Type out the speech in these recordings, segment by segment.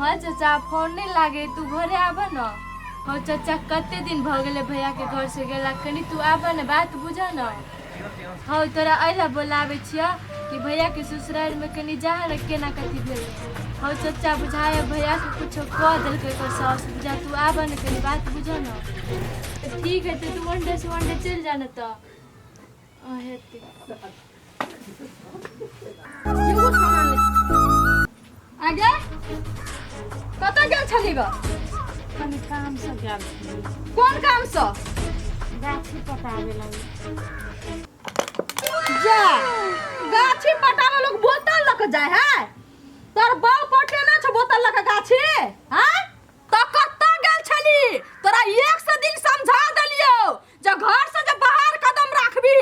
हाँ चाचा फोन नहीं लागे तू घरे आबा न। हाँ चाचा कते दिन भ गेले भैया के घर से गेला कनी तू आबा न बात बुझा न। हाँ तोरा अइला बोलावे छिया कि भैया के ससुराल में कनी जा न केना कथी भेल। हाँ चाचा बुझाए भैया के कुछ कह देलकै कर सास बुझा तू आबा न कनी बात बुझा न। ठीक है तो तू वनडे से वनडे चल जाना तो हेते आगे कत गेल छली ग कनी काम से गेल कोन काम से गाछी पटावे लगी जा गाछी पटावे लोग बोतल लक जाय है तोर बाप पटे ना छ बोतल लक गाछी हां त कत गेल छली तोरा एक से दिन समझा देलियो जे घर से जब बाहर कदम राखबी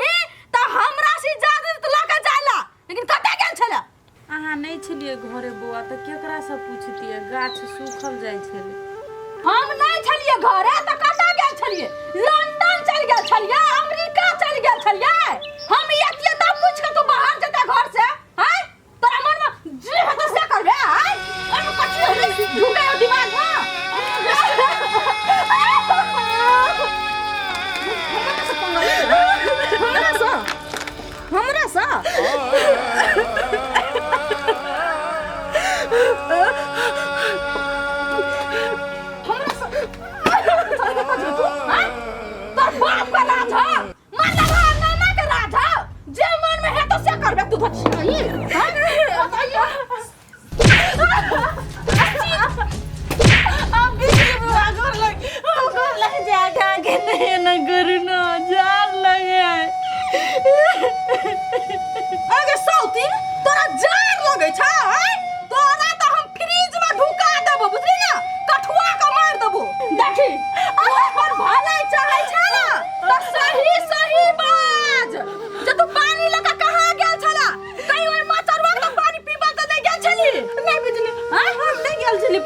त हमरा से इजाजत लक जाला लेकिन कत गेल छला अहाँ नहीं छलिए घरे बुआ तो केकरा से पूछतिए गाछ सूखल जाय छले हम नहीं छलिए घरे त कत गेल छलिए लंदन चल गेल छलिए अमेरिका चल गेल छलिए हम एतिए त पूछ के तू बाहर जते घर से हैं तोरा मन में जे है तो से करबे हैं हम कथि होले ढूंढे दिमाग में हमरा सा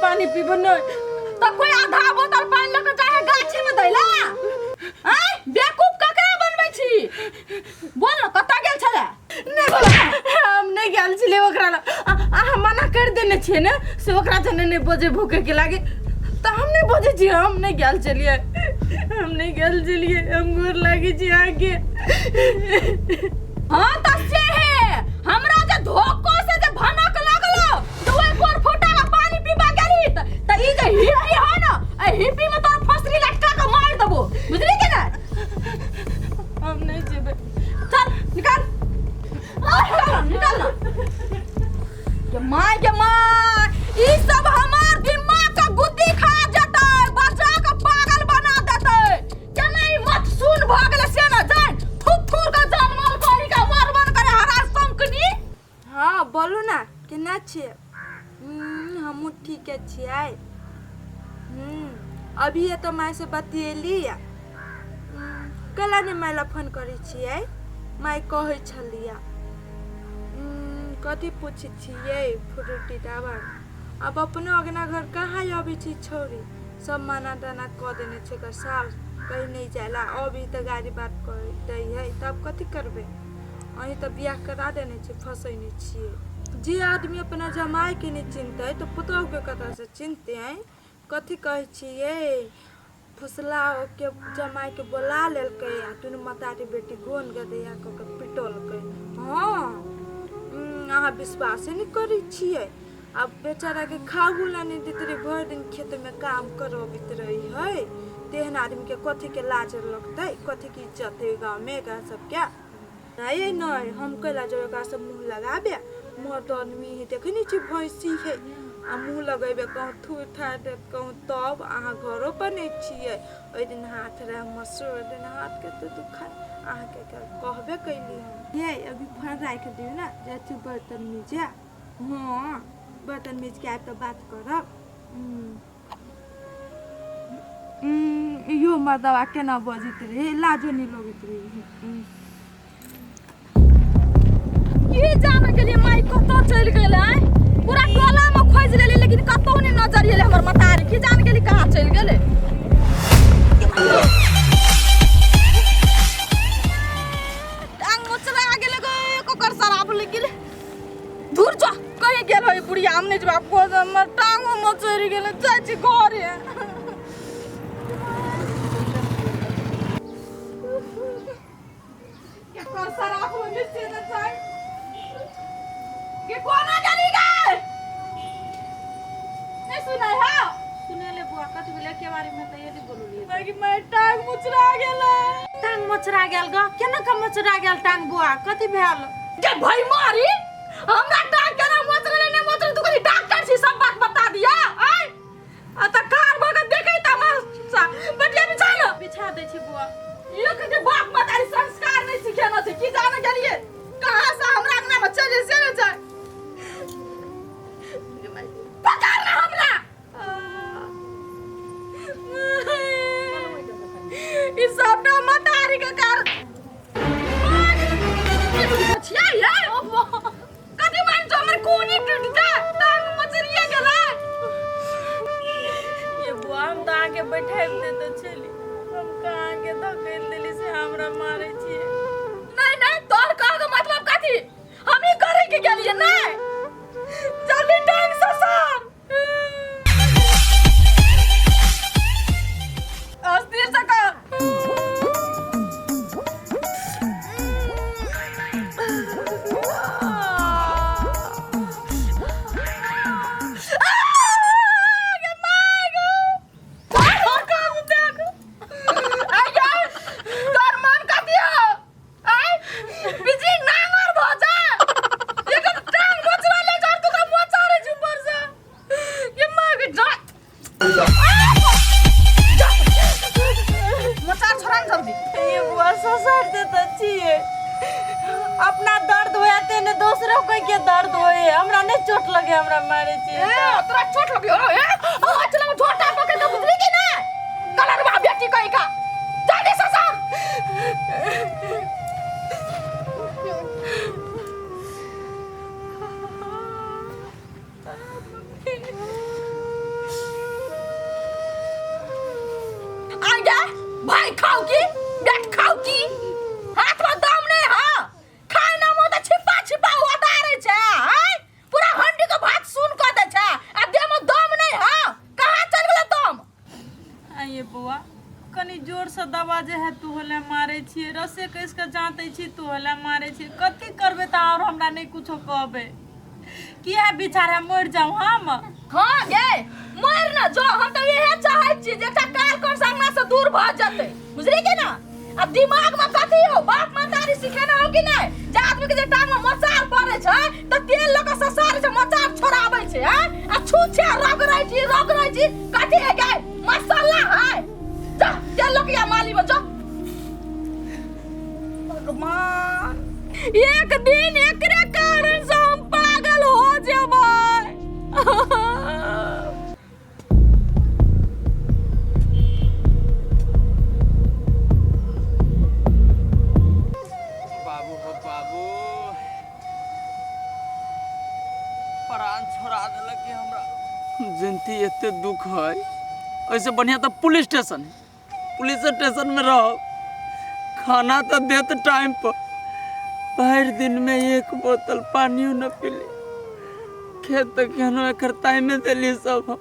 पानी पीबो न त कोई आधा बोतल पानी लेके जाए गाछी में दैला हैं बेवकूफ ककरा बनबै छी बोल न कत गेल छले नै बोला हम नै गेल छले ओकरा आ मना कर देने छिए न से ओकरा जने नै बजे भूखे के लागे त हम नै बजे छी हम नै गेल छलिए हम गोर लागे छी आके हां त से है हमरा जे धोको से जे भनक लागलो तो ओइ कोर फुटा के पानी पीबा गेली त ई जे हिप्पी हो न ए हिप्पी में तोर फसरी लटका के मार देबो बुझली के ना हम नहीं जेबे चल निकाल निकाल ना के माय ई सब हमार दिमाग का गुद्दी खा जतै बच्चा के पागल बना देतै जनै मत सुन भ गेल से ना जान थुथुर का जानमाल कोनी का मरबन करे हरास कंकनी हां बोलू ना केना छै हमहू ठीक छियै अभी तो माय से बतियली कला ने मायला फोन करै छियै माय कहै छलिया कथी पूछै छियै फ्रूटी दावा अब अपने अगना घर कहाँ आबै छी छोरी सब माना दाना क देने छै का सास कहीं नहीं जाला अभी तो गाड़ी बात कर दै है तब कथी करबे अही तो बियाह करा देने छै फसैने छियै जे आदमी अपना जमाई के नहीं चिंतै तो पुतोह के कथा से चिंतते हैं कथी कहै छियै फुसला के जमाई के बोला लेलकै आ तुन मतारी बेटी गोन गदैया क के पिटलकै हां अहाँ विश्वास नहीं करै छियै अब बेचारा के खाहू ला नहीं देत रे भर दिन खेत में काम करबित रही है तेहन आदमी के कथी के लाज लगतै कथी की इज्जत है गांव में का सब क्या नहीं हम कैला जो का सब मुंह लगाबे मर्द आदमी है देखनी छी भैंसी है आ मुंह लगेबे कहूँ थूर था दे कहूँ तब अहाँ घरों पर नहीं छिए ओइ दिन हाथ रहे मसूर दिन हाथ के तो दुखा अहाँ के कहबे कैली हम ये अभी फोन राख दियो ना जाती बर्तन में जा हां बर्तन में के तो बात करब यो मर्दवा केना बजित रे लाजो नहीं लगत रे ये जाने के लिए माई कतो चल गेल है पूरा टोला में खोज लेली लेकिन कतो नहीं नजर एले हमर मतारी की जान गेली कहां चल गेले टांग मोचरा गेले गो कोकर शराब ले गेले दूर जा कहीं गेल होई बुढ़िया हमने जब आपको हमर टांग मोचर कथी भेलै के बारे में त यदि बोलू लिए बाकी मैं टांग मुचरा गेला टांग मचरा गेल ग केना का मचरा गेल टांग बुआ कथी भेल के भाई मारी हमरा टांग केना मोचरे ने मोचरे तू कनी डॉक्टर छी सब बात बता दिया आय आ त कार भगत देखै तमाशा बटिया बिछा दै छी बुआ ये के बाप मतारी संस्कार नहीं सिखेना छै की जाने गेलिए कहां से हमरा अंगना में चले से न जाय पकड़ ना हमरा ई सब ना मतारी के कार छिया ये कथि मान जो हमर कोनी टूटता टांग मचरिया गेला ये बुआ हम त आके बैठाइ दे त चली हम कहां के धकेल देली से हमरा मारै छिए नहीं नहीं तोर कह के मतलब कथि हम ही करे के गेलिए नहीं जल्दी टांग से साम अस्थिर से कर अपना दर्द होया तेने दूसरों कोई के दर्द होए हमरा नहीं चोट लगे हमरा मारे छी तोरा चोट लगी हो ए आ चलो छोटा पकड़ के बुझली कि ना कलर बा बेटी कहि का जल्दी से साम आगे भाई खाओ की बैठ खाओ की हाथ में दम नहीं हां खाए ना मो त छिपा छिपा उतारे छे हां पूरा हंडी के भात सुन क दे छे आ दे में दम नहीं हां कहां चल गेल तुम आइए बुआ कनी जोर से दबा जे है तू हले मारे छी रसे कस के जानते छी तू हले मारे छी कथि करबे त और हमरा नहीं कुछो कहबे किया बेचारा मर जाऊं हम हां गे मर ना जो हम तो यही चाहै छी जे एकटा काल कर सामने से दूर भ जते बुझली के ना अब दिमाग में कथि हो बाप मातारी सिखाना हो कि नहीं जे आदमी के जे टांग में मचार पड़े छै त तेल लगा ससार छै मचार छोड़ाबै छै हां आ छूछे रगड़ै छी कथि है गे मसाला है जा तेल लग या माली में जो भगवान एक दिन एकरे कारण से हम पागल हो जेबै बाबू हो बाबू प्राण छोड़ा देलक के हमरा जनती एते दुख है ऐसे बढ़िया तो पुलिस स्टेशन में रहो खाना तो देते टाइम पर भर दिन में एक बोतल पानी न पीली खेत तो केनो एकर टाइम में देली सब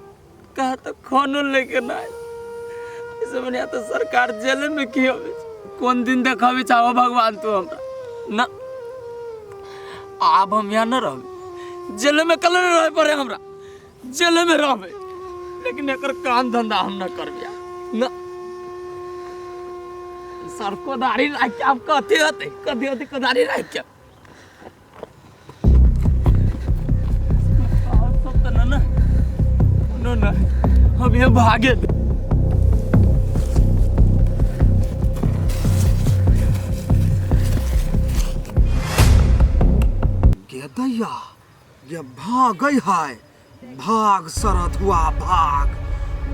कहा तो खानो लेके ना ऐसे बढ़िया तो सरकार जेल में की होवे कौन दिन देखावे चाहो भगवान तू हमरा ना आब हम यहाँ न रहबे जेल में कल न रहे पड़े हमरा जेल में रहबे लेकिन एकर काम धंधा हम न करबे न सर कोदारी राख के अब कथी होते कोदारी राख के सब तो न हम ये भागे दैया ये भागई है भाग सरत हुआ भाग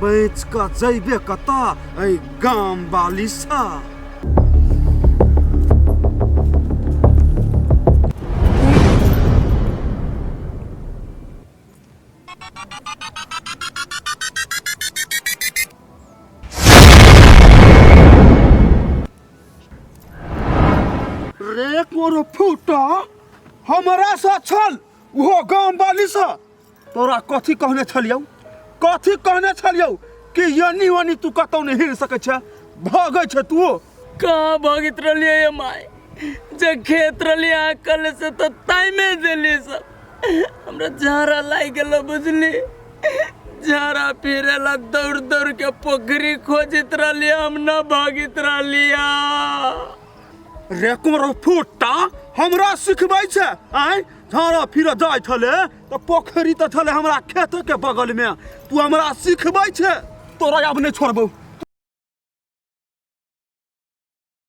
बेच क जैबे कता ऐ गाम वाली सा रे कोरो फूटा हमरा सा छल वो गाम वाली सा तोरा कथी कहने छलियौ कि यानी वानी तू कतौ नहीं हिर सकै छ भागै छ तू कहाँ भागित रलिए ये माय जे खेत रलिए कल से तो टाइमे देली सब हमरा झारा लाई गेलो बुझली झाड़ा फिरेला दौड़ दौड़ के पोखरी खोजित रहली, हम न भागित रहलिया। रे कुमरो फुट्टा हमरा सिखबै छै आइ झाड़ा फिर जाय छले तो पोखरी त छले हमरा खेत के बगल में, तू हमरा सिखबै छै, तोरा अब नहीं छोड़बौ।